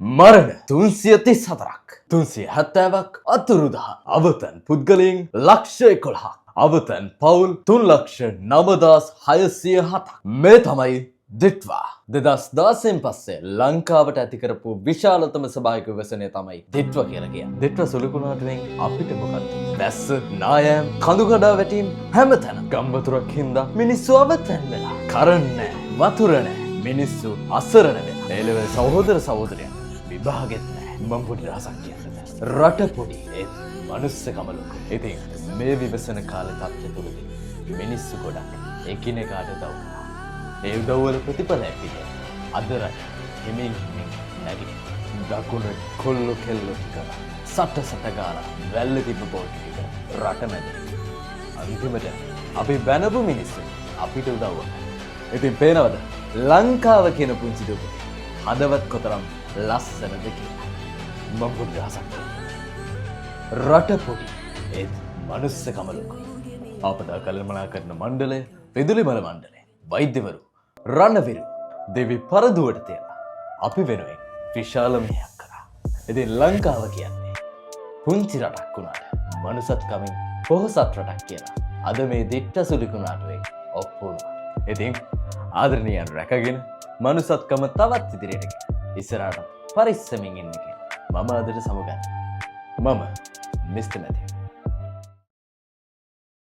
මරණ 334ක් 370ක් අතුරුදහ අවතන් පුද්ගලයන් ලක්ෂ 11ක් අවතන් පවුල් 3,09,607ක් මේ තමයි දිට්වා 2016න් පස්සේ ලංකාවට ඇති කරපු විශාලතම ස්වභාවික විවසනය තමයි දිට්වා කියලා කියන්නේ. දිට්වා සුළුකුණාටුවෙන් අපිට මොකද්ද? දැස්ස, නායම්, කඳුකඩා වැටීම් හැමතැන ගම්වතුරක් හින්දා මිනිස්සු අවතන් වෙලා. කරන්න නැහැ, වතුර නැහැ. මිනිස්සු අසරණ වෙලා. ඒලෙවල් සහෝදර සහෝදරයන් විභාගෙත් නැහැ. මම පොඩි රහසක් කියන්න. රට පොඩි ඒත් මනුස්සකම ලොකු. ඉතින් මේ විවසන කාලේ තත්ත්වය තුලදී මිනිස්සු ගොඩක් එකිනෙකාට උදව් කරා. ඒ උදව්වල ප්‍රතිඵලයක් විදියට අද රට හිමින් නැගී දකුණ කොල්ල කෙල්ල කරා. සට ගාලා වැල්ල තිබ්බ බෝට් ටික රට මැද. අන්තිමට අපි බැනපු මිනිස්සු අපිට උදව් කරා. ඉතින් පේනවද ලංකාව කියන පුංචි දුක හදවත් කොතරම් ලස්සනද කියලා. මම පොඩි රහසක් රට පොඩි ඒත් මනුස්සකම ලොකු. ආපදා කළමනාකරන මණ්ඩලය, විදුලි බල මණ්ඩලය, වෛද්‍යවරු, රණවිරු දෙවි පරදුවට තියලා අපි වෙනුවෙන් විශාල මෙහෙයක් කරා. ඉතින් ලංකාව කියන්නේ පුංචි රටක් වුණාට මනුසත්කමින් පොහොසත් රටක් කියලා අද මේ දිට්ඨ සුලිකුණාටුවෙන් ඔප්පු වුණා. ඉතින් ආදරණීයන් රැකගෙන මනුසත්කම තවත් ඉදිරියට ගෙන ඉස්සරහට පරිස්සමින් ඉන්න කියලා මම අදට සමුගන්නවා. මම මිස්ටර් මැතිව්.